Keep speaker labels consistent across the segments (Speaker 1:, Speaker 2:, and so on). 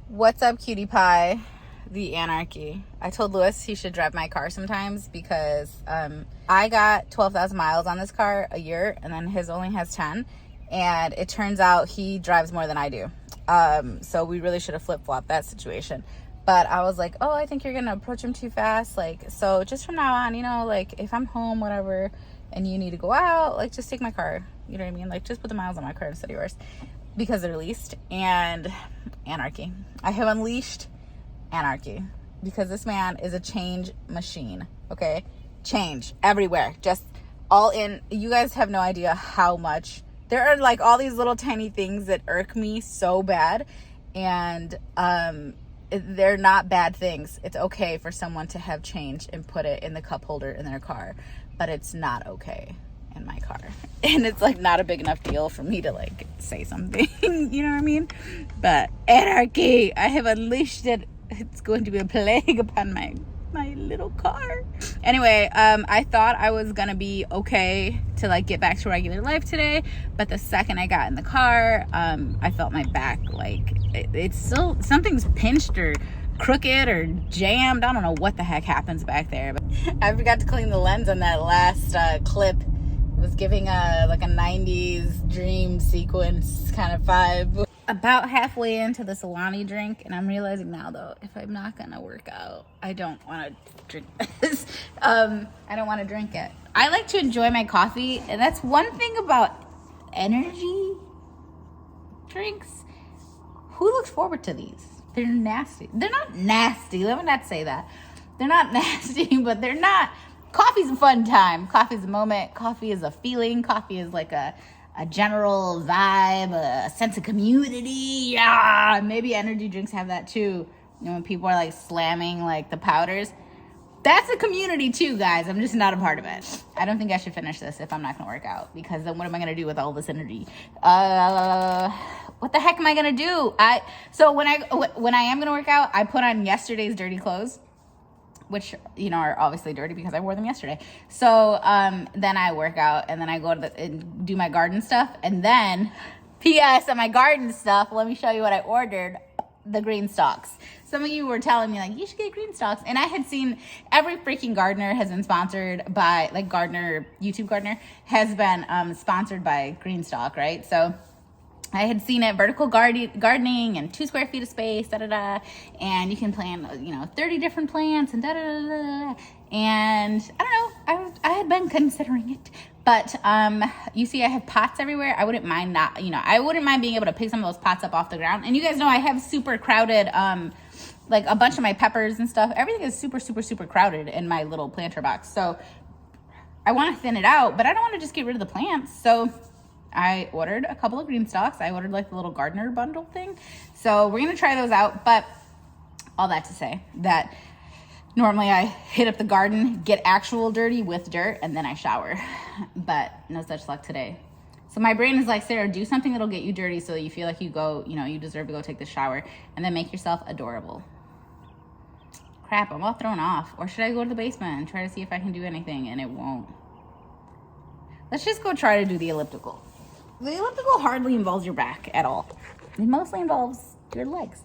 Speaker 1: What's up, cutie pie? The anarchy. I told Lewis he should drive my car sometimes because I got 12,000 miles on this car a year, and then his only has 10. And it turns out he drives more than I do. So we really should have flip-flopped that situation. But I was like, oh, I think you're going to approach him too fast. Like, so just from now on, you know, like if I'm home, whatever, and you need to go out, like just take my car. You know what I mean? Like just put the miles on my car instead of yours. Because they're leased. And anarchy. I have unleashed anarchy because this man is a change machine. Okay, change everywhere, just all in. You guys have no idea how much there are, like all these little tiny things that irk me so bad, and they're not bad things. It's okay for someone to have change and put it in the cup holder in their car, but it's not okay in my car. And it's like not a big enough deal for me to like say something. You know what I mean? But anarchy, I have unleashed it. It's going to be a plague upon my little car. Anyway, I thought I was gonna be okay to like get back to regular life today, but the second I got in the car, I felt my back like it's still something's pinched or crooked or jammed. I don't know what the heck happens back there, but I forgot to clean the lens on that last clip. It was giving like a 90s dream sequence kind of vibe. About halfway into the Solani drink, and I'm realizing now though, if I'm not gonna work out, I don't want to drink this. I don't want to drink it. I like to enjoy my coffee, and that's one thing about energy drinks. Who looks forward to these? They're nasty. They're not nasty. Let me not say that. They're not nasty, but they're not. Coffee's a fun time. Coffee's a moment. Coffee is a feeling. Coffee is like a general vibe, a sense of community. Yeah, maybe energy drinks have that too. You know, when people are like slamming like the powders, that's a community too, guys. I'm just not a part of it. I don't think I should finish this if I'm not gonna work out, because then what am I gonna do with all this energy? What the heck am I gonna do? So when I am gonna work out, I put on yesterday's dirty clothes, which, you know, are obviously dirty because I wore them yesterday. So then I work out, and then I go to and do my garden stuff. And then, P.S. on my garden stuff, let me show you what I ordered, the green stalks. Some of you were telling me, like, you should get green stalks. And I had seen every freaking gardener has been sponsored by, like, YouTube gardener has been sponsored by green stalk, right? So I had seen it, vertical gardening and 2 square feet of space, and you can plant, you know, 30 different plants and and I don't know, I had been considering it, but you see, I have pots everywhere. I wouldn't mind not, you know, I wouldn't mind being able to pick some of those pots up off the ground. And you guys know I have super crowded, like a bunch of my peppers and stuff. Everything is super, super, super crowded in my little planter box. So I want to thin it out, but I don't want to just get rid of the plants. So I ordered a couple of green stalks. I ordered like the little gardener bundle thing. So we're going to try those out. But all that to say that normally I hit up the garden, get actual dirty with dirt, and then I shower. But no such luck today. So my brain is like, Sarah, do something that'll get you dirty so that you feel like you go, you know, you deserve to go take the shower, and then make yourself adorable. Crap, I'm all thrown off. Or should I go to the basement and try to see if I can do anything? And it won't. Let's just go try to do the elliptical. The elliptical hardly involves your back at all. It mostly involves your legs.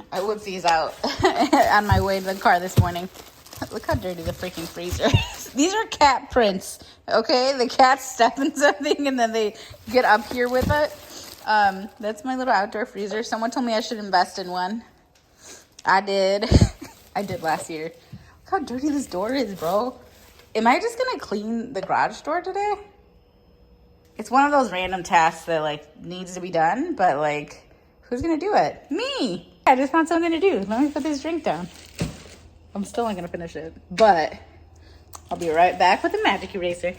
Speaker 1: I whipped these out on my way to the car this morning. Look how dirty the freaking freezer is. These are cat prints, okay? The cats step in something and then they get up here with it. That's my little outdoor freezer. Someone told me I should invest in one. I did. I did last year. Look how dirty this door is, bro. Am I just gonna clean the garage door today? It's one of those random tasks that like needs to be done, but like, who's gonna do it? Me. I just want something to do. Let me put this drink down. I'm still not gonna finish it, but I'll be right back with the magic eraser.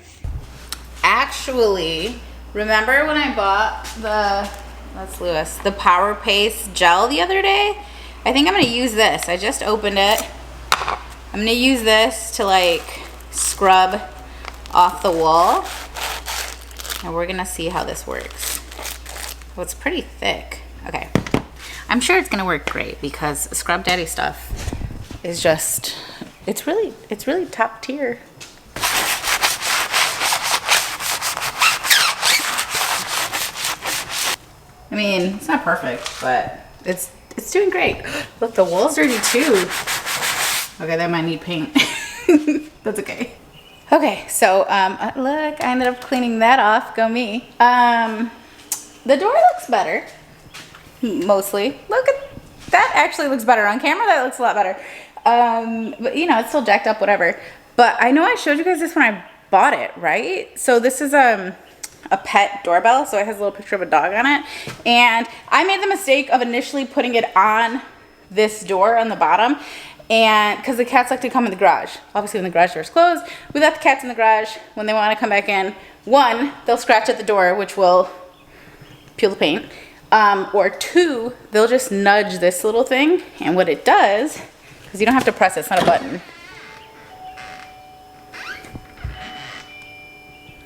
Speaker 1: Actually, remember when I bought the Power Paste gel the other day? I think I'm gonna use this. I just opened it. I'm gonna use this to like scrub off the wall. And we're gonna see how this works. Well, it's pretty thick. Okay. I'm sure it's gonna work great because Scrub Daddy stuff is just, it's really top tier. I mean, it's not perfect, but it's It's doing great. Look, the wall's dirty too. Okay, that might need paint. That's okay. Okay, so look, I ended up cleaning that off. Go me. The door looks better. Mostly. Look at that, actually looks better on camera. That looks a lot better. But you know, it's still jacked up, whatever. But I know I showed you guys this when I bought it, right? So this is a pet doorbell, so it has a little picture of a dog on it. And I made the mistake of initially putting it on this door on the bottom, and because the cats like to come in the garage. Obviously when the garage door is closed, we let the cats in the garage. When they want to come back in, one, they'll scratch at the door, which will peel the paint. Or two, they'll just nudge this little thing, and what it does, because you don't have to press it, it's not a button.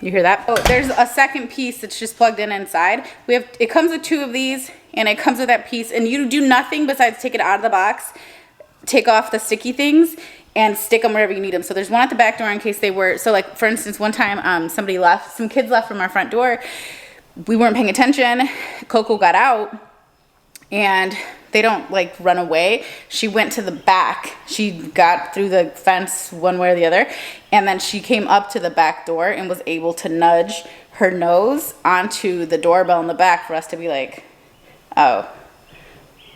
Speaker 1: You hear that? Oh, there's a second piece that's just plugged in inside. It comes with two of these, and it comes with that piece, and you do nothing besides take it out of the box, take off the sticky things, and stick them wherever you need them. So there's one at the back door in case they were, so like for instance, one time some kids left from our front door. We weren't paying attention. Coco got out, and they don't like run away. She went to the back. She got through the fence one way or the other, and then she came up to the back door and was able to nudge her nose onto the doorbell in the back for us to be like, oh,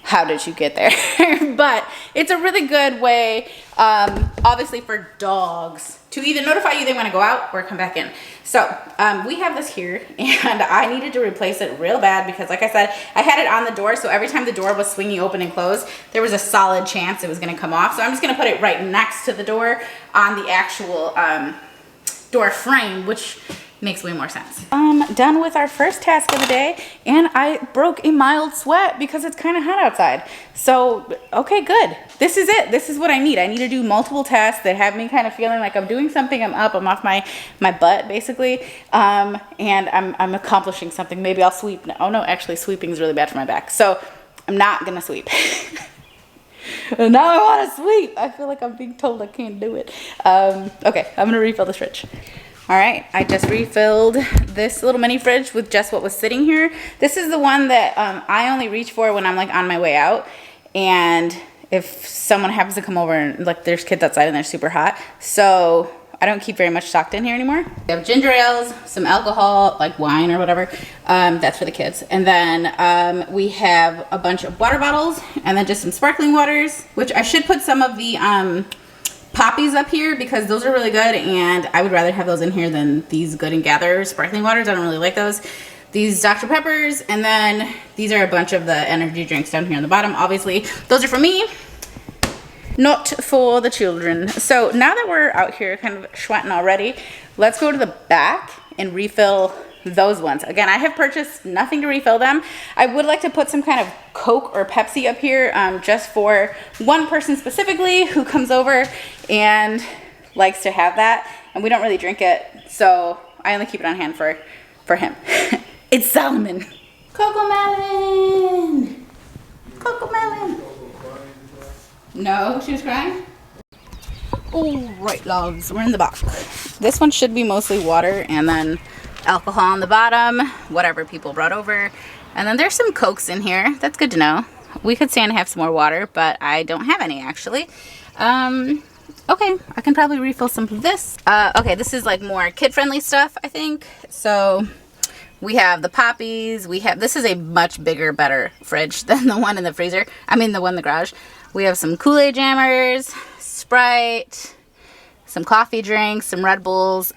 Speaker 1: how did you get there? But it's a really good way, obviously for dogs, to either notify you they want to go out or come back in. So we have this here, and I needed to replace it real bad because, like I said, I had it on the door, so every time the door was swinging open and closed, there was a solid chance it was going to come off. So I'm just going to put it right next to the door on the actual door frame, which makes way more sense. Done with our first task of the day, and I broke a mild sweat because it's kind of hot outside. So, okay, good. This is it. This is what I need. I need to do multiple tasks that have me kind of feeling like I'm doing something. I'm up. I'm off my butt, basically. And I'm accomplishing something. Maybe I'll sweep. Oh, no, actually, sweeping is really bad for my back. So, I'm not going to sweep. And now I want to sweep. I feel like I'm being told I can't do it. Okay, I'm going to refill this fridge. All right, I just refilled this little mini fridge with just what was sitting here. This is the one that I only reach for when I'm like on my way out, and if someone happens to come over and like there's kids outside and they're super hot. So I don't keep very much stocked in here anymore. We have ginger ales, some alcohol, like wine or whatever. That's for the kids. And then we have a bunch of water bottles, and then just some sparkling waters, which I should put some of the poppies up here because those are really good, and I would rather have those in here than these Good and Gather sparkling waters. I don't really like those. These Dr. Peppers, and then these are a bunch of the energy drinks down here on the bottom. Obviously, those are for me, not for the children. So now that we're out here kind of sweating already, let's go to the back and refill those ones. Again, I have purchased nothing to refill them. I would like to put some kind of Coke or Pepsi up here just for one person specifically who comes over and likes to have that, and we don't really drink it, so I only keep it on hand for him. It's Solomon. Coco Melon! Coco Melon! No, she was crying? All right, loves, we're in the box. This one should be mostly water, and then alcohol on the bottom, whatever people brought over. And then there's some Cokes in here. That's good to know. We could stand to have some more water, but I don't have any actually. Okay, I can probably refill some of this. Okay, this is like more kid-friendly stuff, I think. So we have the poppies. This is a much bigger, better fridge than the one in the freezer. I mean, the one in the garage. We have some Kool-Aid jammers, Sprite, some coffee drinks, some Red Bulls,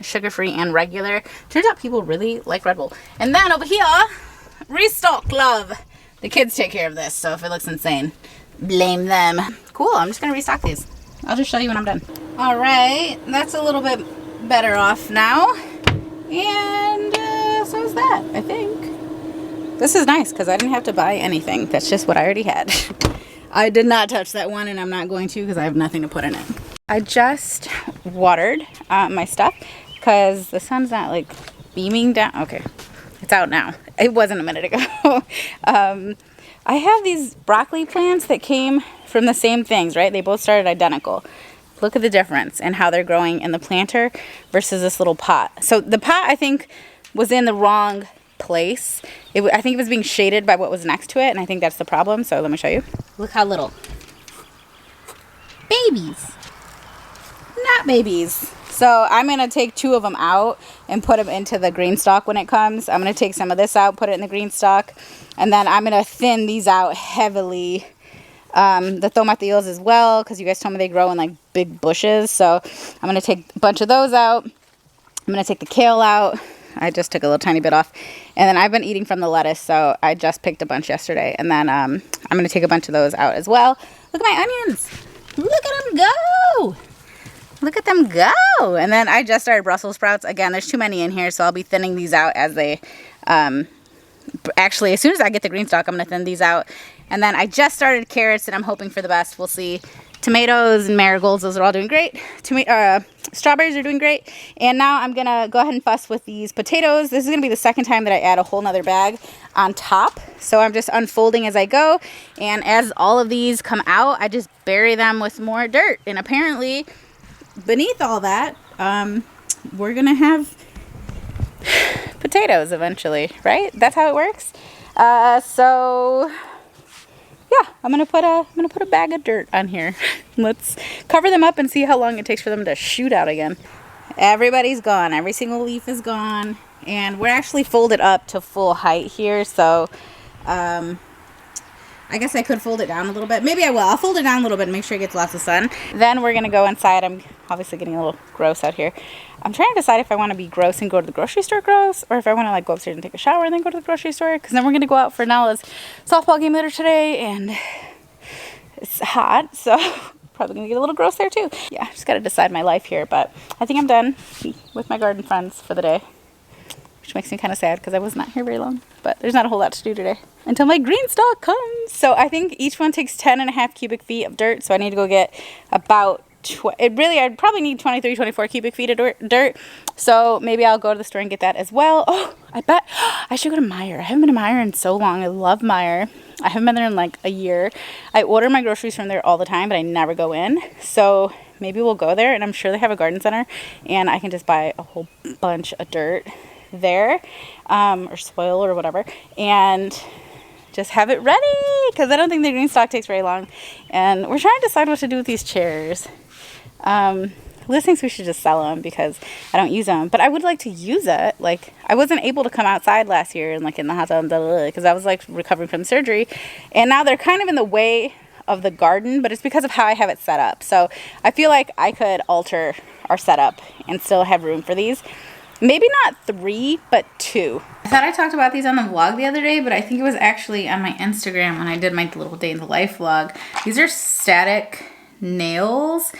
Speaker 1: sugar-free and regular. Turns out people really like Red Bull. And then over here, restock, love. The kids take care of this, so if it looks insane, blame them. Cool, I'm just gonna restock these. I'll just show you when I'm done. All right, that's a little bit better off now. And so is that, I think. This is nice because I didn't have to buy anything. That's just what I already had. I did not touch that one, and I'm not going to because I have nothing to put in it. I just watered my stuff because the sun's not like beaming down. Okay, it's out now. It wasn't a minute ago. I have these broccoli plants that came from the same things, right? They both started identical. Look at the difference and how they're growing in the planter versus this little pot. So the pot, I think, was in the wrong place. I think it was being shaded by what was next to it, and I think that's the problem. So let me show you. Look how little. Babies. Not babies. So I'm going to take 2 of them out and put them into the green stock when it comes. I'm going to take some of this out, put it in the green stock, and then I'm going to thin these out heavily. The tomatillos as well, because you guys told me they grow in like big bushes. So I'm going to take a bunch of those out. I'm going to take the kale out. I just took a little tiny bit off. And then I've been eating from the lettuce, so I just picked a bunch yesterday. And then I'm going to take a bunch of those out as well. Look at my onions. Look at them go. Look at them go. And then I just started Brussels sprouts. Again, there's too many in here, so I'll be thinning these out as they... actually, as soon as I get the green stock, I'm going to thin these out. And then I just started carrots, and I'm hoping for the best. We'll see. Tomatoes and marigolds, those are all doing great. Strawberries are doing great. And now I'm going to go ahead and fuss with these potatoes. This is going to be the second time that I add a whole nother bag on top. So I'm just unfolding as I go. And as all of these come out, I just bury them with more dirt. And apparently, beneath all that, we're going to have potatoes eventually, right? That's how it works. So... yeah, I'm gonna put a bag of dirt on here. Let's cover them up and see how long it takes for them to shoot out again. Everybody's gone. Every single leaf is gone, and we're actually folded up to full height here. So, I guess I could fold it down a little bit. Maybe I will. I'll fold it down a little bit and make sure it gets lots of sun. Then we're gonna go inside. I'm obviously getting a little gross out here. I'm trying to decide if I want to be gross and go to the grocery store gross, or if I want to like go upstairs and take a shower and then go to the grocery store. Because then we're gonna go out for Nella's softball game later today, and it's hot, so probably gonna get a little gross there too. Yeah, just gotta decide my life here. But I think I'm done with my garden friends for the day, which makes me kind of sad because I was not here very long. But there's not a whole lot to do today until my green stalk comes. So I think each one takes 10.5 cubic feet of dirt. So I need to go get about, I'd probably need 23, 24 cubic feet of dirt. So maybe I'll go to the store and get that as well. Oh, I bet I should go to Meijer. I haven't been to Meijer in so long. I love Meijer. I haven't been there in like a year. I order my groceries from there all the time, but I never go in. So maybe we'll go there, and I'm sure they have a garden center, and I can just buy a whole bunch of dirt there, or soil or whatever, and just have it ready, because I don't think the green stock takes very long. And we're trying to decide what to do with these chairs. Liz thinks we should just sell them because I don't use them, but I would like to use it. Like, I wasn't able to come outside last year and like in the hot tub because I was like recovering from surgery, and now they're kind of in the way of the garden, but it's because of how I have it set up. So I feel like I could alter our setup and still have room for these. Maybe not 3, but 2. I thought I talked about these on the vlog the other day, but I think it was actually on my Instagram when I did my little day in the life vlog. These are static nails.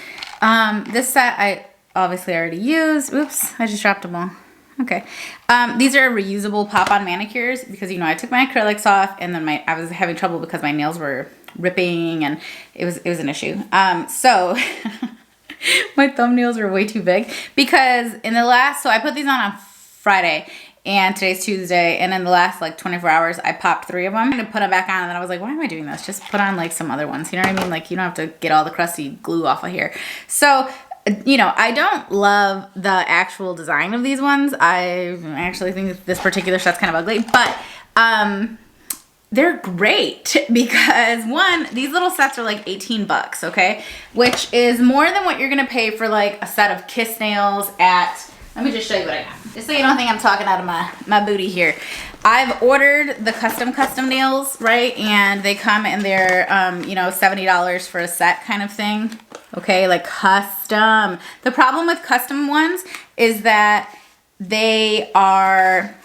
Speaker 1: This set I obviously already used. Oops, I just dropped them all. Okay. These are reusable pop-on manicures because, you know, I took my acrylics off, and then I was having trouble because my nails were ripping, and it was an issue. So... my thumbnails are way too big because so I put these on Friday, and today's Tuesday, and in the last like 24 hours I popped 3 of them to put them back on, and then I was like, why am I doing this? Just put on like some other ones, you know what I mean? Like, you don't have to get all the crusty glue off of here. So, you know, I don't love the actual design of these ones. I actually think this particular set's kind of ugly, but they're great because, one, these little sets are like 18 bucks, okay? Which is more than what you're gonna pay for like a set of kiss nails at, let me just show you what I got. Just so you don't think I'm talking out of my booty here. I've ordered the custom nails, right? And they come in their, you know, $70 for a set kind of thing. Okay, like custom. The problem with custom ones is that they are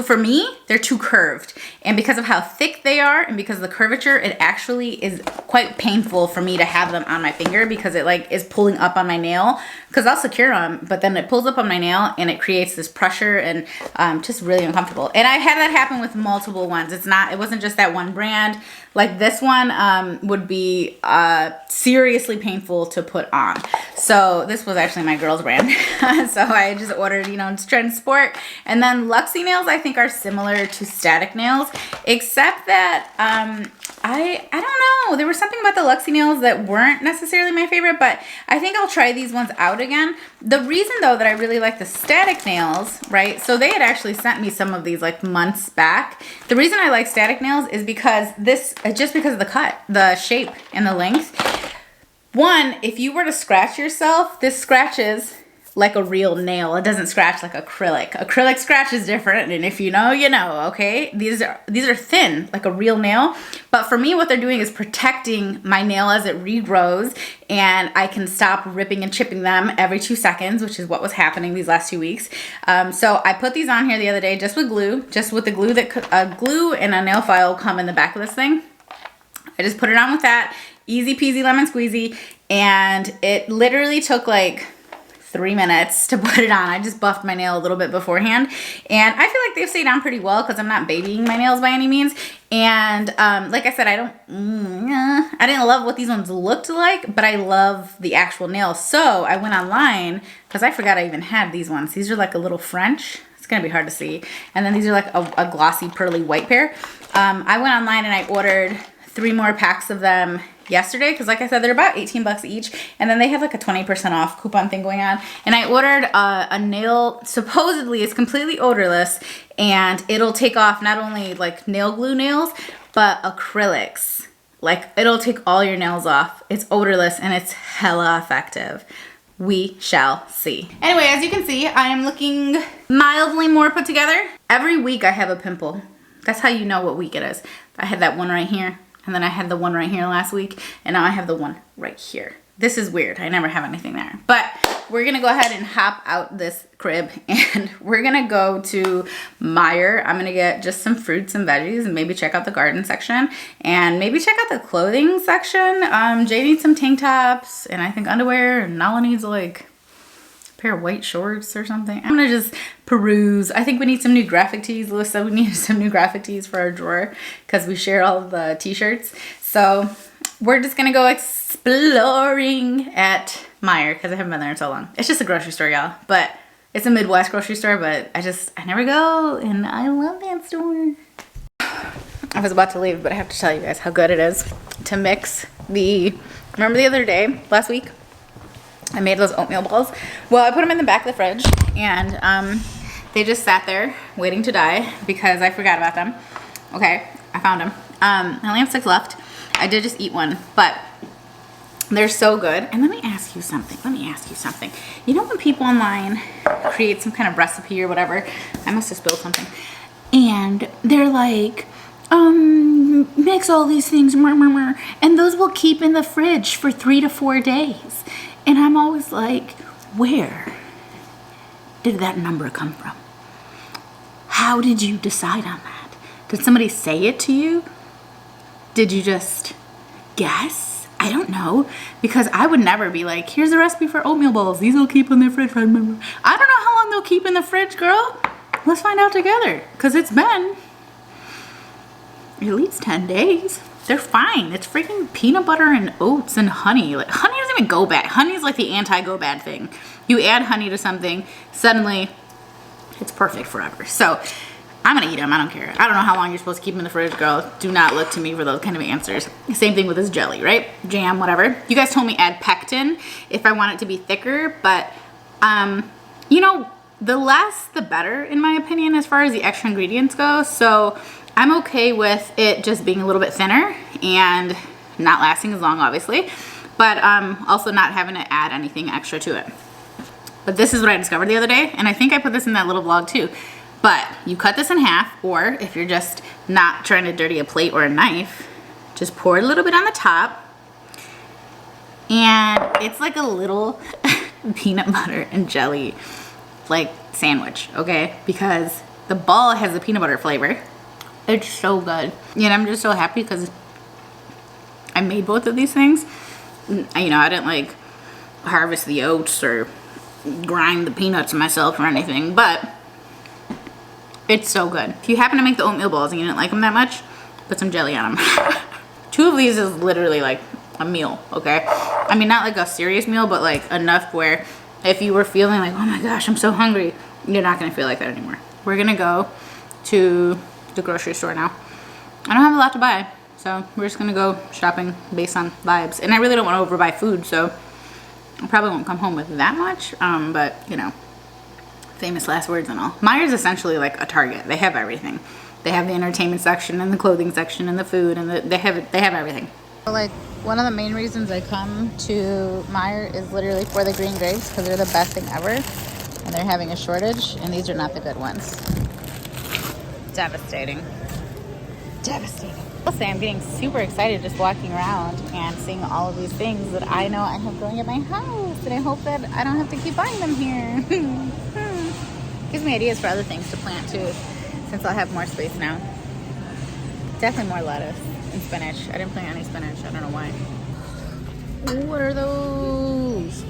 Speaker 1: for me, they're too curved. And because of how thick they are and because of the curvature, it actually is quite painful for me to have them on my finger because it like is pulling up on my nail, because I'll secure them, but then it pulls up on my nail and it creates this pressure and just really uncomfortable. And I've had that happen with multiple ones. It wasn't just that one brand. Like this one would be seriously painful to put on. So this was actually my girl's brand. So I just ordered, you know, Trend Sport. And then Luxie nails I think are similar to static nails, except that I don't know. There was something about the Luxie nails that weren't necessarily my favorite, but I think I'll try these ones out again. The reason though that I really like the static nails, right? So they had actually sent me some of these like months back. The reason I like static nails is because just because of the cut, the shape and the length. One, if you were to scratch yourself, this scratches like a real nail. It doesn't scratch like acrylic. Acrylic scratch is different, and if you know, you know, okay? These are thin, like a real nail. But for me, what they're doing is protecting my nail as it regrows, and I can stop ripping and chipping them every 2 seconds, which is what was happening these last 2 weeks. So I put these on here the other day just with glue, just with the glue that glue and a nail file come in the back of this thing. I just put it on with that, easy peasy lemon squeezy, and it literally took like 3 minutes to put it on. I just buffed my nail a little bit beforehand, and I feel like they've stayed on pretty well because I'm not babying my nails by any means. And like I said, I didn't love what these ones looked like, but I love the actual nails. So I went online because I forgot I even had these ones. These are like a little French. It's gonna be hard to see. And then these are like a glossy pearly white pair. I went online and I ordered 3 more packs of them yesterday because like I said, they're about 18 bucks each, and then they have like a 20% off coupon thing going on. And I ordered a nail, supposedly it's completely odorless, and it'll take off not only like nail glue nails but acrylics. Like it'll take all your nails off. It's odorless and it's hella effective. We shall see. Anyway, as you can see, I am looking mildly more put together. Every week I have a pimple. That's how you know what week it is. I had that one right here, and then I had the one right here last week, and now I have the one right here. This is weird. I never have anything there. But we're gonna go ahead and hop out this crib, and we're gonna go to Meijer. I'm gonna get just some fruits and veggies, and maybe check out the garden section, and maybe check out the clothing section. Jay needs some tank tops, and I think underwear, and Nala needs like pair of white shorts or something. I'm gonna just peruse. I think we need some new graphic tees. Lewis said we need some new graphic tees for our drawer because we share all the t-shirts. So we're just gonna go exploring at Meijer because I haven't been there in so long. It's just a grocery store, y'all, but it's a Midwest grocery store, but I never go, and I love that store. I was about to leave, but I have to tell you guys how good it is to mix remember the other day, last week, I made those oatmeal balls. Well, I put them in the back of the fridge, and they just sat there waiting to die because I forgot about them. Okay, I found them. I only have 6 left. I did just eat one, but they're so good. And let me ask you something. You know when people online create some kind of recipe or whatever, I must have spilled something, and they're like, mix all these things, and those will keep in the fridge for 3 to 4 days. And I'm always like, where did that number come from? How did you decide on that? Did somebody say it to you? Did you just guess? I don't know, because I would never be like, here's a recipe for oatmeal balls. These will keep in the fridge. I don't know how long they'll keep in the fridge, girl. Let's find out together, because it's been at least 10 days. They're fine. It's freaking peanut butter and oats and honey. Like, honey doesn't even go bad. Honey is like the anti-go bad thing. You add honey to something, suddenly it's perfect forever. So I'm gonna eat them. I don't care. I don't know how long you're supposed to keep them in the fridge, girl. Do not look to me for those kind of answers. Same thing with this jelly, right? Jam, whatever. You guys told me add pectin if I want it to be thicker, but you know, the less the better in my opinion as far as the extra ingredients go. So I'm okay with it just being a little bit thinner and not lasting as long, obviously, but also not having to add anything extra to it. But this is what I discovered the other day, and I think I put this in that little vlog too. But you cut this in half, or if you're just not trying to dirty a plate or a knife, just pour a little bit on the top, and it's like a little peanut butter and jelly like sandwich, okay? Because the ball has the peanut butter flavor. It's so good. And I'm just so happy because I made both of these things. You know, I didn't like harvest the oats or grind the peanuts myself or anything, but it's so good. If you happen to make the oatmeal balls and you didn't like them that much, put some jelly on them. 2 of these is literally like a meal, okay? I mean, not like a serious meal, but like enough where if you were feeling like, oh my gosh, I'm so hungry, you're not gonna feel like that anymore. We're gonna go to the grocery store now. I don't have a lot to buy, So we're just gonna go shopping based on vibes. And I really don't want to overbuy food, so I probably won't come home with that much. But you know, famous last words and all. Meijer's essentially like a Target. They have everything. They have the entertainment section and the clothing section and the food, and they have everything. Like, one of the main reasons I come to Meijer is literally for the green grapes, because they're the best thing ever, and they're having a shortage, and these are not the good ones. Devastating. Devastating. I'll say I'm getting super excited just walking around and seeing all of these things that I know I have growing at my house, and I hope that I don't have to keep buying them here. Gives me ideas for other things to plant too, since I'll have more space now. Definitely more lettuce and spinach. I didn't plant any spinach. I don't know why. What are those?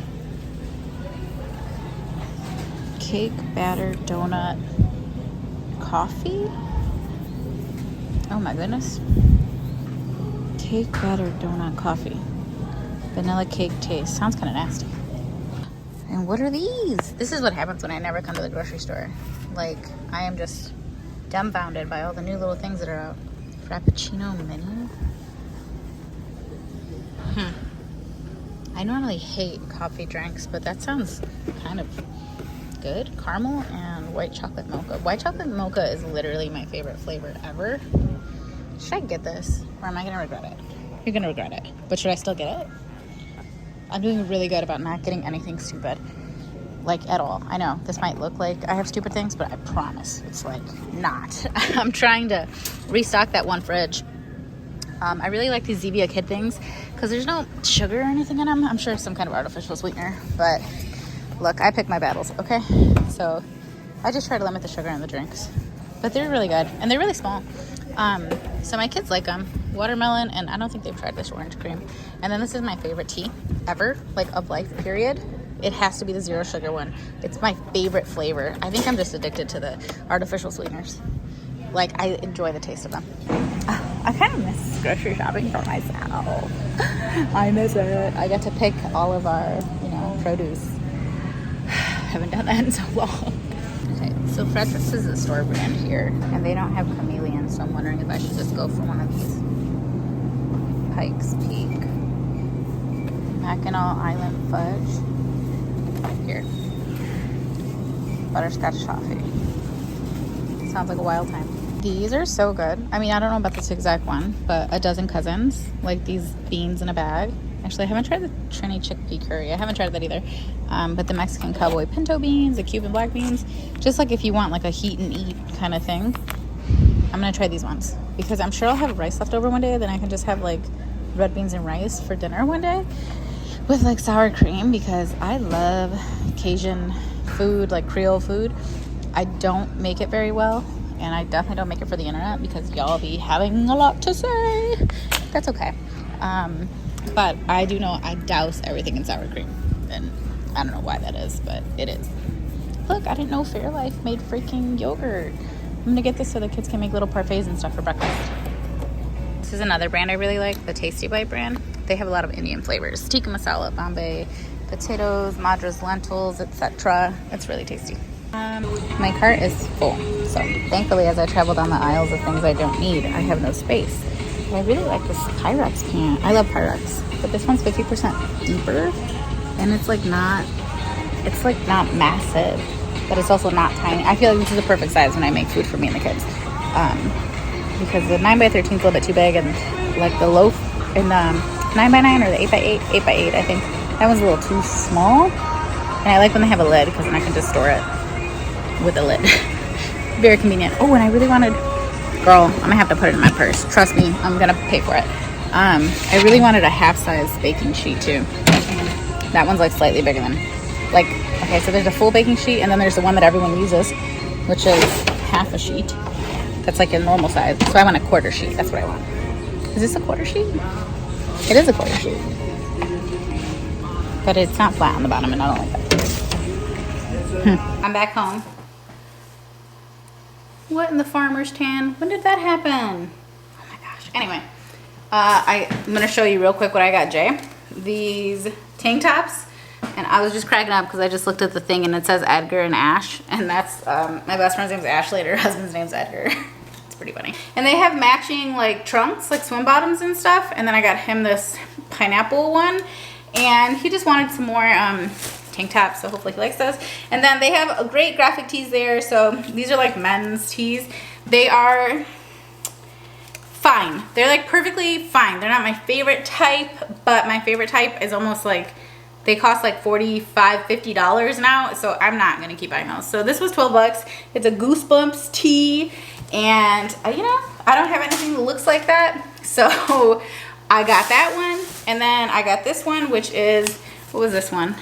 Speaker 1: Cake batter donut coffee? Oh my goodness. Cake batter donut coffee. Vanilla cake taste. Sounds kind of nasty. And what are these? This is what happens when I never come to the grocery store. Like, I am just dumbfounded by all the new little things that are out. Frappuccino mini. I normally hate coffee drinks, but that sounds kind of good. Caramel and white chocolate mocha. White chocolate mocha is literally my favorite flavor ever. Should I get this, or am I gonna regret it? You're gonna regret it, but should I still get it? I'm doing really good about not getting anything stupid, like at all. I know this might look like I have stupid things, but I promise it's like not. I'm trying to restock that one fridge. I really like these Zevia Kid things because there's no sugar or anything in them. I'm sure it's some kind of artificial sweetener, but look, I pick my battles, okay? So I just try to limit the sugar in the drinks, but they're really good and they're really small. So my kids like them. Watermelon, and I don't think they've tried this orange cream. And then this is my favorite tea ever, like of life, period. It has to be the zero sugar one. It's my favorite flavor. I think I'm just addicted to the artificial sweeteners. Like, I enjoy the taste of them. I kind of miss grocery shopping for myself. I miss it. I get to pick all of our, you know, produce. Haven't done that in so long. Okay, so Frederick's is a store brand here, and they don't have chameleon, so I'm wondering if I should just go for one of these. Pikes Peak. Mackinac Island Fudge. Here. Butterscotch toffee. Sounds like a wild time. These are so good. I mean, I don't know about this exact one, but a dozen cousins. Like these beans in a bag. Actually, I haven't tried the Trini chickpea curry. I haven't tried that either. But the Mexican cowboy pinto beans, the Cuban black beans. Just like if you want like a heat and eat kind of thing. I'm going to try these ones. Because I'm sure I'll have rice left over one day. Then I can just have like red beans and rice for dinner one day. With like sour cream. Because I love Cajun food, like Creole food. I don't make it very well. And I definitely don't make it for the internet because y'all be having a lot to say. That's okay. But I do know I douse everything in sour cream. And I don't know why that is, but it is. Look, I didn't know Fairlife made freaking yogurt. I'm going to get this so the kids can make little parfaits and stuff for breakfast. This is another brand I really like, the Tasty Bite brand. They have a lot of Indian flavors. Tikka masala, Bombay potatoes, Madras lentils, etc. It's really tasty. My cart is full, so thankfully as I travel down the aisles of things I don't need, I have no space. But I really like this Pyrex can. I love Pyrex, but this one's 50% deeper, and it's like not massive, but it's also not tiny. I feel like this is the perfect size when I make food for me and the kids, because the 9x13 is a little bit too big, and like the loaf in the 9x9 or the 8x8, 8x8, I think that one's a little too small. And I like when they have a lid because then I can just store it with a lid. Very convenient. Oh, and I really wanted, girl, I'm gonna have to put it in my purse. Trust me, I'm gonna pay for it. I really wanted a half-size baking sheet too. That one's like slightly bigger than, like, okay, so there's a full baking sheet and then there's the one that everyone uses, which is half a sheet. That's like a normal size. So I want a quarter sheet. That's what I want. Is this a quarter sheet? It is a quarter sheet. But it's not flat on the bottom and I don't like that. I'm back home. What in the farmer's tan? When did that happen? Oh my gosh. Anyway, I'm going to show you real quick what I got Jay. These tank tops. And I was just cracking up because I just looked at the thing and it says Edgar and Ash. And that's, my best friend's name is Ashley and her husband's name's Edgar. It's pretty funny. And they have matching like trunks, like swim bottoms and stuff. And then I got him this pineapple one. And he just wanted some more tank tops, so hopefully he likes those. And then they have a great graphic tees there. So these are like men's tees. They are fine. They're like perfectly fine. They're not my favorite type, but my favorite type is almost like, they cost like $45, $50 now, so I'm not gonna keep buying those. So this was 12 bucks. It's a Goosebumps tee, and you know, I don't have anything that looks like that, so I got that one. And then I got this one, which is, what was this one?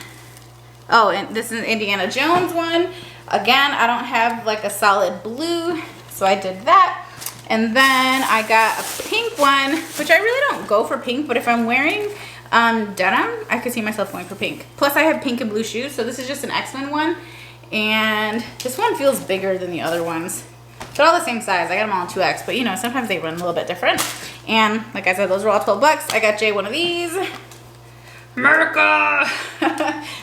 Speaker 1: Oh, and this is an Indiana Jones one. Again, I don't have like a solid blue, so I did that. And then I got a pink one, which I really don't go for pink, but if I'm wearing denim, I could see myself going for pink. Plus I have pink and blue shoes, so this is just an X-Men one. And this one feels bigger than the other ones. They're all the same size. I got them all in 2X, but you know, sometimes they run a little bit different. And like I said, those were all 12 bucks. I got Jay one of these. America!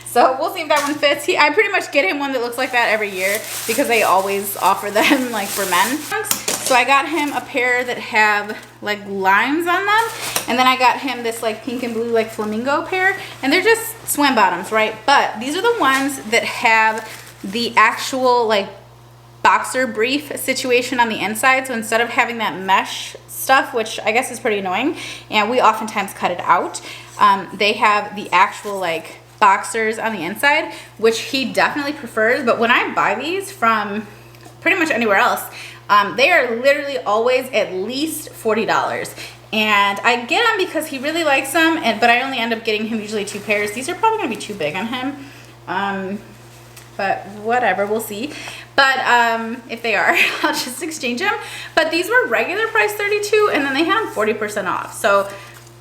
Speaker 1: So we'll see if that one fits. I pretty much get him one that looks like that every year because they always offer them like for men. So I got him a pair that have like limes on them. And then I got him this like pink and blue like flamingo pair. And they're just swim bottoms, right? But these are the ones that have the actual like boxer brief situation on the inside. So instead of having that mesh stuff, which I guess is pretty annoying, and we oftentimes cut it out, they have the actual like boxers on the inside, which he definitely prefers. But when I buy these from pretty much anywhere else, they are literally always at least $40. And I get them because he really likes them, but I only end up getting him usually 2 pairs. These are probably gonna be too big on him, but whatever, we'll see. But if they are, I'll just exchange them. But these were regular price $32, and then they had them 40% off. So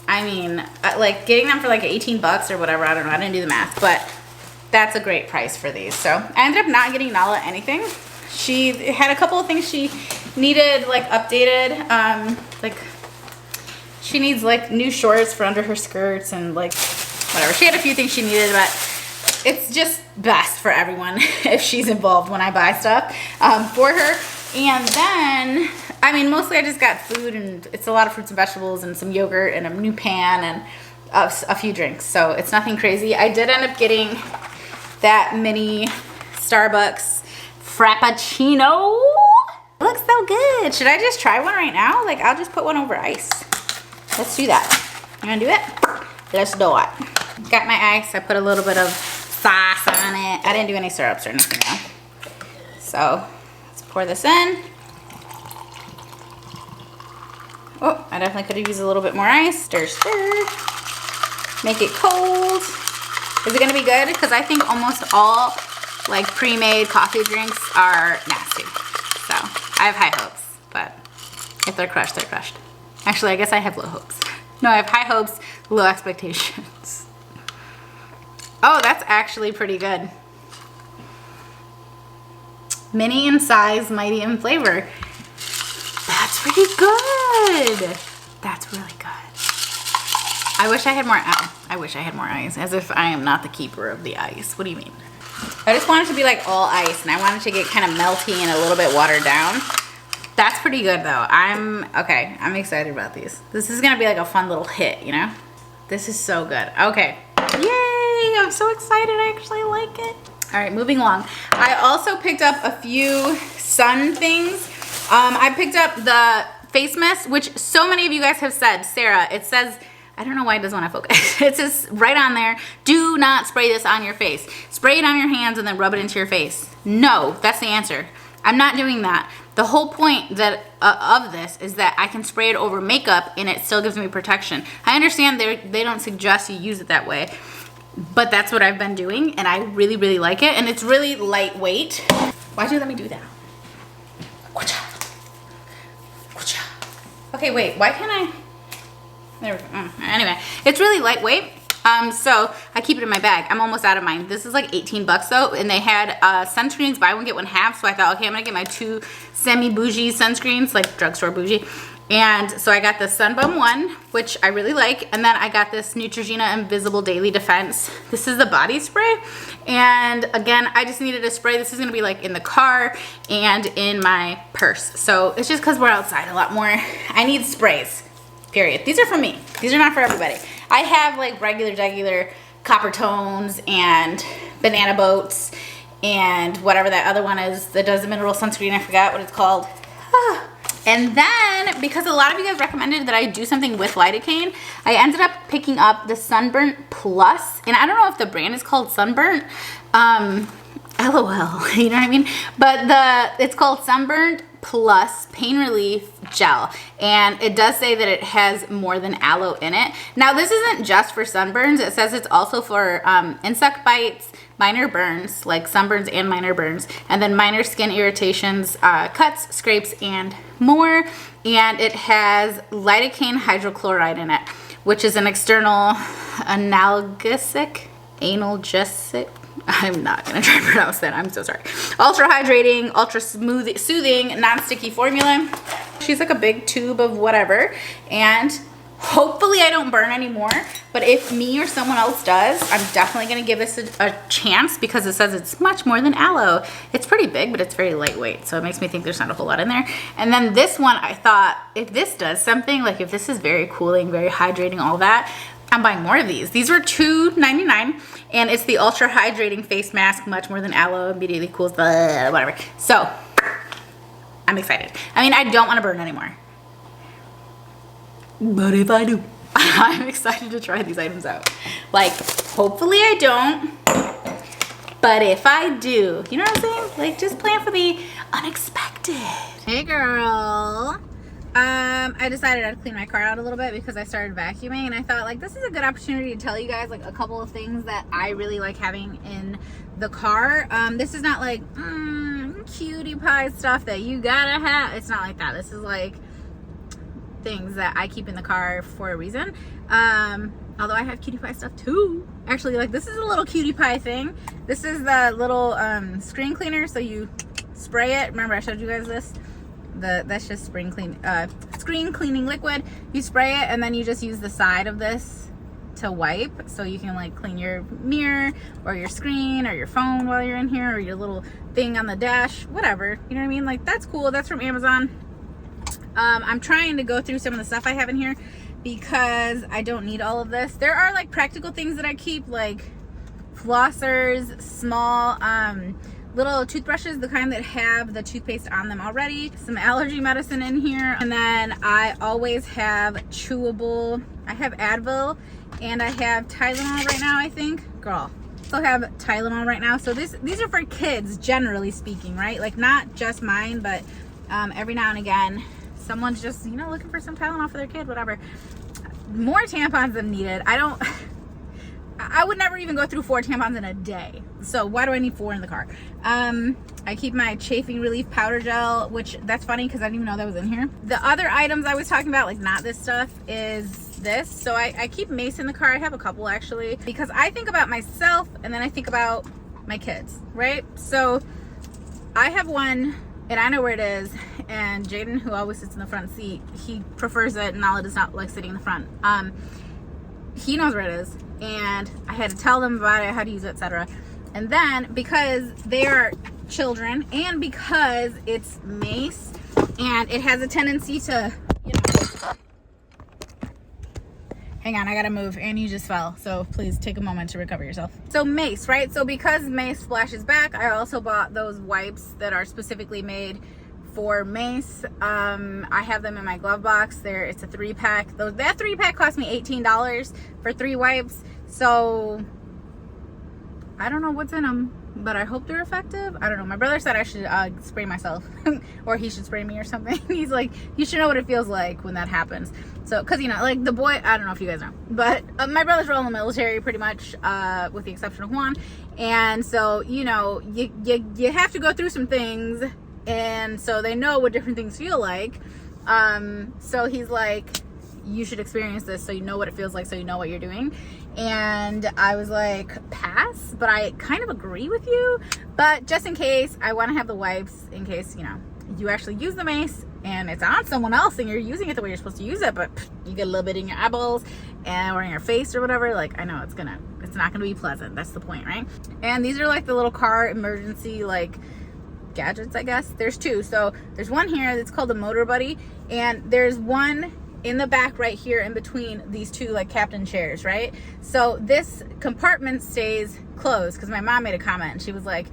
Speaker 1: I mean, like getting them for like 18 bucks or whatever, I don't know, I didn't do the math, but that's a great price for these. So I ended up not getting Nala anything. She had a couple of things she needed like updated, like she needs like new shorts for under her skirts and like whatever. She had a few things she needed, but it's just best for everyone if she's involved when I buy stuff for her. And then, I mean, mostly I just got food, and it's a lot of fruits and vegetables and some yogurt and a new pan and a few drinks. So it's nothing crazy. I did end up getting that mini Starbucks Frappuccino. It looks so good. Should I just try one right now? Like, I'll just put one over ice. Let's do that. You wanna do it? Let's do it. Got my ice. I put a little bit of sauce on it. I didn't do any syrups or anything though. So let's pour this in. Oh, I definitely could have used a little bit more ice. Stir, stir. Make it cold. Is it gonna be good? Because I think almost all like pre-made coffee drinks are nasty. So I have high hopes, but if they're crushed, they're crushed. Actually, I guess I have low hopes. No, I have high hopes, low expectations. Oh, that's actually pretty good. Mini in size, mighty in flavor. That's pretty good. That's really good. I wish I had more, I wish I had more ice, as if I am not the keeper of the ice. What do you mean? I just want it to be like all ice, and I want it to get kind of melty and a little bit watered down. That's pretty good though. I'm excited about these. This is gonna be like a fun little hit, you know? This is so good. Okay, yay, I'm so excited, I actually like it. All right, moving along. I also picked up a few sun things. I picked up the face mist, which so many of you guys have said, Sarah, it says, I don't know why it doesn't want to focus. It says right on there, do not spray this on your face. Spray it on your hands and then rub it into your face. No, that's the answer. I'm not doing that. The whole point that of this is that I can spray it over makeup and it still gives me protection. I understand they don't suggest you use it that way, but that's what I've been doing, and I really, really like it, and it's really lightweight. Why'd you let me do that? Okay, wait, why can't I? There we go. Anyway, it's really lightweight. So I keep it in my bag. I'm almost out of mine. This is like 18 bucks though, and they had sunscreens buy one get one half. So I thought, okay, I'm gonna get my 2 semi bougie sunscreens, like drugstore bougie, And so I got the Sunbum one, which I really like. And then I got this Neutrogena Invisible Daily Defense. This is the body spray. And again, I just needed a spray. This is gonna be like in the car and in my purse. So it's just cause we're outside a lot more. I need sprays, period. These are for me. These are not for everybody. I have like regular Copper Tones and Banana Boats and whatever that other one is that does the mineral sunscreen. I forgot what it's called. And then, because a lot of you guys recommended that I do something with lidocaine, I ended up picking up the Sunburnt Plus. And I don't know if the brand is called Sunburnt. LOL, you know what I mean? But it's called Sunburnt Plus Pain Relief Gel. And it does say that it has more than aloe in it. Now, this isn't just for sunburns. It says it's also for insect bites, minor burns, like sunburns and minor burns, and then minor skin irritations, cuts, scrapes, and more. And it has lidocaine hydrochloride in it, which is an external analgesic. I'm not gonna try to pronounce that, I'm so sorry. Ultra hydrating, ultra smooth, soothing, non-sticky formula. She's like a big tube of whatever, and hopefully I don't burn anymore, but if me or someone else does, I'm definitely gonna give this a chance because it says it's much more than aloe. It's pretty big, but it's very lightweight, so it makes me think there's not a whole lot in there. And then this one, I thought, if this does something, like if this is very cooling, very hydrating, all that, I'm buying more of these. These were $2.99, and it's the Ultra Hydrating Face Mask, much more than aloe, immediately cools, blah, whatever. So, I'm excited. I mean, I don't want to burn anymore. But if I do, I'm excited to try these items out. Like, hopefully I don't, but if I do, you know what I'm saying? Like, just plan for the unexpected. Hey girl. I decided I'd clean my car out a little bit because I started vacuuming, and I thought like this is a good opportunity to tell you guys like a couple of things that I really like having in the car. This is not like cutie pie stuff that you gotta have. It's not like that. This is like things that I keep in the car for a reason. Although I have cutie pie stuff too. Actually, like this is a little cutie pie thing. This is the little screen cleaner. So you spray it. Remember I showed you guys this? That's just screen cleaning liquid. You spray it and then you just use the side of this to wipe, so you can like clean your mirror or your screen or your phone while you're in here, or your little thing on the dash, whatever, you know what I mean? Like that's cool. That's from Amazon. I'm trying to go through some of the stuff I have in here because I don't need all of this. There are like practical things that I keep, like flossers, small little toothbrushes, the kind that have the toothpaste on them already, some allergy medicine in here, and then I always have chewable. I have Advil and I have Tylenol right now, I think. Girl, still have Tylenol right now. So these are for kids, generally speaking, right? Like not just mine, but every now and again someone's just, you know, looking for some Tylenol for their kid, whatever. More tampons than needed. I would never even go through 4 tampons in a day. So why do I need 4 in the car? I keep my chafing relief powder gel, which that's funny because I didn't even know that was in here. The other items I was talking about, like not this stuff, is this. So I keep mace in the car. I have a couple actually, because I think about myself and then I think about my kids, right? So I have one and I know where it is, and Jaden, who always sits in the front seat, he prefers it. Nala does not like sitting in the front. He knows where it is, and I had to tell them about it, how to use it, etc. And then because they are children and because it's mace and it has a tendency to, you know, hang on, I gotta move, and you just fell, so please take a moment to recover yourself. So mace, right? So because mace splashes back, I also bought those wipes that are specifically made for mace. I have them in my glove box. It's a 3-pack. That 3-pack cost me $18 for 3 wipes. So I don't know what's in them, but I hope they're effective. I don't know. My brother said I should spray myself or he should spray me or something. He's like, you should know what it feels like when that happens. So, cause you know, like the boy, I don't know if you guys know, but my brothers were all in the military pretty much, with the exception of Juan. And so, you know, you have to go through some things, and so they know what different things feel like. So he's like, you should experience this so you know what it feels like, so you know what you're doing. And I was like, pass, but I kind of agree with you. But just in case, I want to have the wipes in case, you know, you actually use the mace and it's on someone else and you're using it the way you're supposed to use it, but you get a little bit in your eyeballs or in your face or whatever, like, I know it's not gonna be pleasant. That's the point, right? And these are like the little car emergency like gadgets, I guess. There's two. So there's one here that's called the Motor Buddy, and there's one in the back right here in between these two like captain chairs, right? So this compartment stays closed because my mom made a comment and she was like,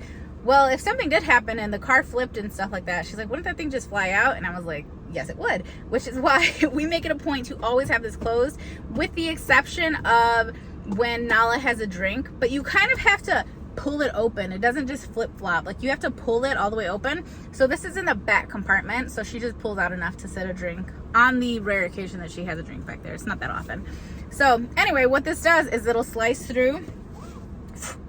Speaker 1: well, if something did happen and the car flipped and stuff like that, she's like, wouldn't that thing just fly out? And I was like, yes, it would, which is why we make it a point to always have this closed, with the exception of when Nala has a drink. But you kind of have to pull it open. It doesn't just flip flop, like you have to pull it all the way open. So this is in the back compartment, so she just pulls out enough to set a drink on the rare occasion that she has a drink back there. It's not that often. So anyway, what this does is it'll slice through.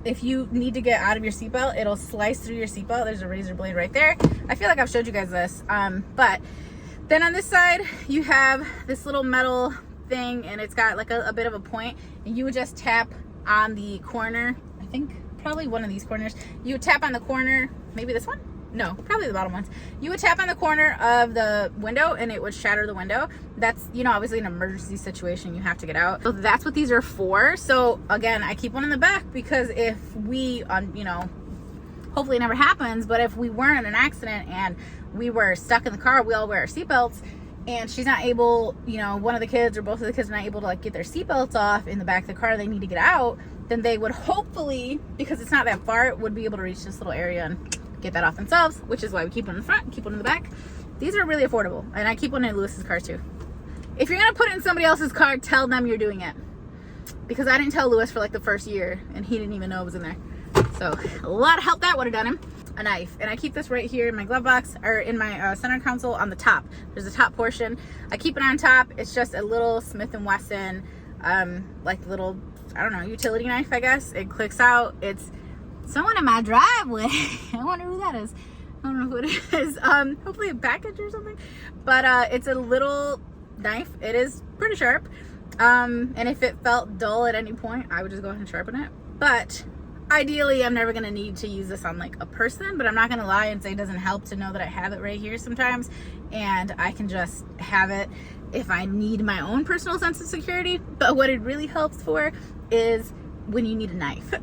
Speaker 1: If you need to get out of your seatbelt, it'll slice through your seatbelt. There's a razor blade right there. I feel like I've showed you guys this, but then on this side you have this little metal thing, and it's got like a bit of a point, and you would just tap on the corner. I think probably one of these corners. You would tap on the corner, maybe this one? No, probably the bottom ones. You would tap on the corner of the window and it would shatter the window. That's, you know, obviously an emergency situation, you have to get out. So that's what these are for. So again, I keep one in the back because if we, you know, hopefully it never happens, but if we weren't in an accident and we were stuck in the car, we all wear our seatbelts, and she's not able, you know, one of the kids or both of the kids are not able to like get their seatbelts off in the back of the car, they need to get out, then they would hopefully, because it's not that far, would be able to reach this little area and get that off themselves, which is why we keep one in the front, keep one in the back. These are really affordable, and I keep one in Lewis's car too. If you're gonna put it in somebody else's car, tell them you're doing it, because I didn't tell Lewis for like the first year and he didn't even know it was in there. So a lot of help that would have done him. A knife, and I keep this right here in my glove box, or in my center console on the top. There's a top portion. I keep it on top. It's just a little Smith & Wesson, like little, I don't know, utility knife, I guess. It clicks out. It's someone in my driveway. I wonder who that is. I don't know who it is. Hopefully a package or something. But it's a little knife. It is pretty sharp. And if it felt dull at any point, I would just go ahead and sharpen it. But ideally, I'm never going to need to use this on like a person, but I'm not going to lie and say it doesn't help to know that I have it right here sometimes, and I can just have it if I need my own personal sense of security. But what it really helps for is when you need a knife.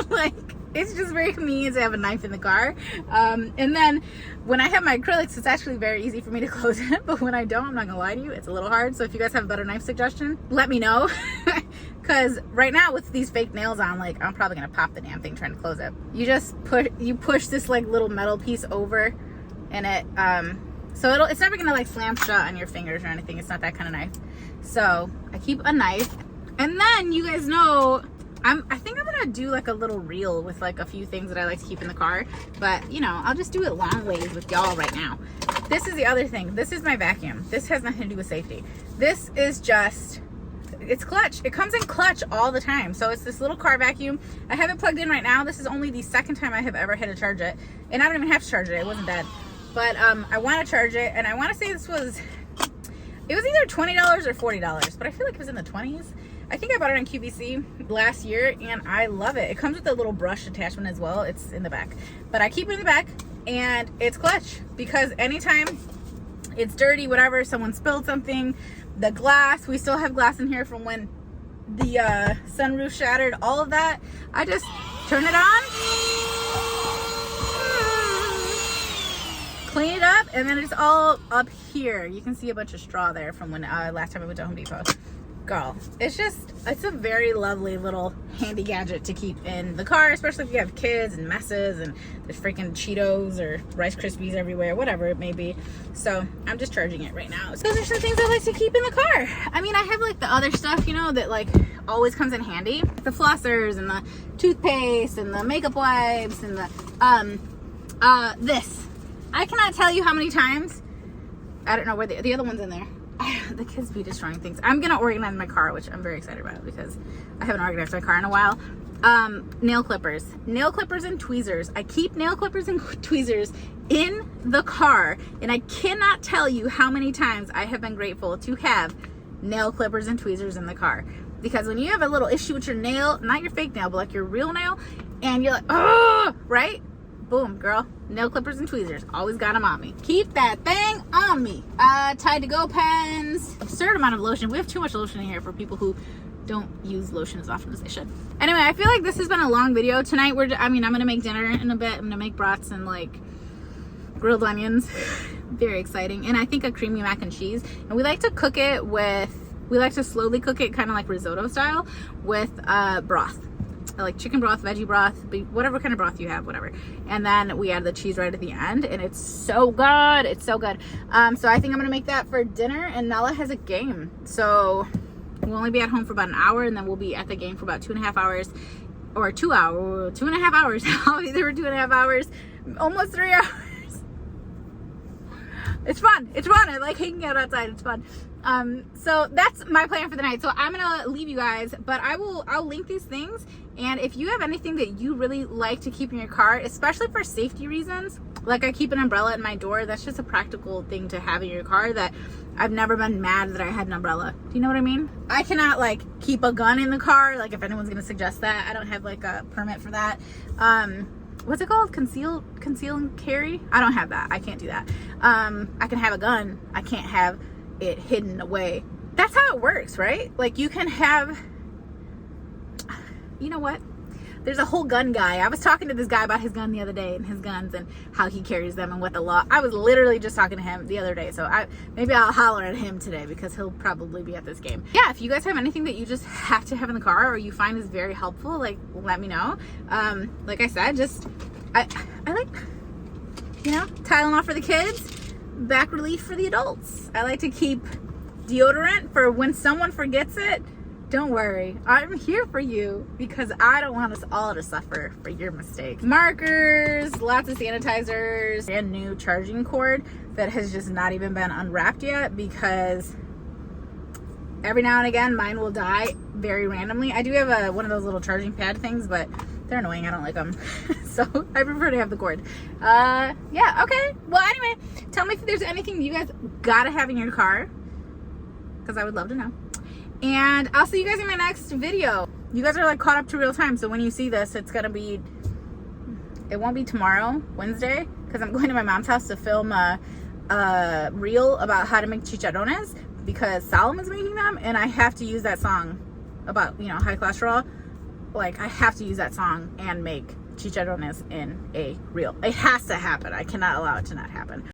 Speaker 1: Like, it's just very convenient to have a knife in the car. And then when I have my acrylics, it's actually very easy for me to close it, but when I don't, I'm not gonna lie to you, it's a little hard. So if you guys have a better knife suggestion, let me know. Because right now with these fake nails on, like, I'm probably gonna pop the damn thing trying to close it. You just push this like little metal piece over, and it so it's never gonna like slam shut on your fingers or anything. It's not that kind of knife. So I keep a knife, and then you guys know I think I'm gonna do like a little reel with like a few things that I like to keep in the car, but you know, I'll just do it long ways with y'all right now. This is the other thing. This is my vacuum. This has nothing to do with safety. This is just, it's clutch. It comes in clutch all the time. So it's this little car vacuum. I have it plugged in right now. This is only the second time I have ever had to charge it, and I don't even have to charge it. It wasn't dead, but I want to charge it, and I want to say it was either $20 or $40, but I feel like it was in the 20s. I think I bought it on QVC last year, and I love it. It comes with a little brush attachment as well. It's in the back, but I keep it in the back, and it's clutch because anytime it's dirty, whatever, someone spilled something, the glass, we still have glass in here from when the sunroof shattered, all of that, I just turn it on, clean it up, and then it's all up here. You can see a bunch of straw there from when last time I went to Home Depot. Girl, it's a very lovely little handy gadget to keep in the car, especially if you have kids and messes and there's freaking Cheetos or Rice Krispies everywhere, whatever it may be. So I'm just charging it right now. So those are some things I like to keep in the car. I mean, I have like the other stuff, you know, that like always comes in handy. The flossers and the toothpaste and the makeup wipes and the this. I cannot tell you how many times, I don't know where the other one's in there. The kids be destroying things. I'm gonna organize my car, which I'm very excited about because I haven't organized my car in a while. Nail clippers and tweezers. I keep nail clippers and tweezers in the car, and I cannot tell you how many times I have been grateful to have nail clippers and tweezers in the car, because when you have a little issue with your nail, not your fake nail, but like your real nail, and you're like, oh, right? Boom, girl. Nail clippers and tweezers. Always got them on me. Keep that thing on me. Tide to go pens. Absurd amount of lotion. We have too much lotion in here for people who don't use lotion as often as they should. Anyway, I feel like this has been a long video. Tonight, I'm gonna make dinner in a bit. I'm gonna make brats and like grilled onions. Very exciting. And I think a creamy mac and cheese. And we like to cook it with, we like to slowly cook it kind of like risotto style with broth. Like chicken broth, veggie broth, whatever kind of broth you have, whatever. And then we add the cheese right at the end, and it's so good. It's so good. So I think I'm gonna make that for dinner. And Nala has a game, so we'll only be at home for about an hour, and then we'll be at the game for about 2.5 hours, or 2.5 hours. I'll be there for 2.5 hours, almost 3 hours. It's fun. It's fun. I like hanging out outside. It's fun. So that's my plan for the night. So I'm gonna leave you guys, but I'll link these things. And if you have anything that you really like to keep in your car, especially for safety reasons, like I keep an umbrella at my door. That's just a practical thing to have in your car that I've never been mad that I had an umbrella. Do you know what I mean? I cannot like keep a gun in the car. Like if anyone's gonna suggest that, I don't have like a permit for that. What's it called? Conceal and carry? I don't have that. I can't do that. I can have a gun. I can't have it hidden away. That's how it works, right? Like you can have, you know what? There's a whole gun guy. I was talking to this guy about his gun the other day and his guns and how he carries them and what the law. I was literally just talking to him the other day. So maybe I'll holler at him today because he'll probably be at this game. Yeah, if you guys have anything that you just have to have in the car or you find is very helpful, like let me know. Like I said, I like, you know, Tylenol for the kids, back relief for the adults. I like to keep deodorant for when someone forgets it. Don't worry, I'm here for you because I don't want us all to suffer for your mistakes. Markers, lots of sanitizers, brand new charging cord that has just not even been unwrapped yet because every now and again mine will die very randomly. I do have one of those little charging pad things, but they're annoying. I don't like them. So I prefer to have the cord. Yeah, okay. Well, anyway, tell me if there's anything you guys gotta have in your car because I would love to know. And I'll see you guys in my next video. You guys are like caught up to real time. So when you see this, it won't be tomorrow, Wednesday, because I'm going to my mom's house to film a reel about how to make chicharrones because Solomon's making them. And I have to use that song about, you know, high cholesterol. Like I have to use that song and make chicharrones in a reel. It has to happen. I cannot allow it to not happen.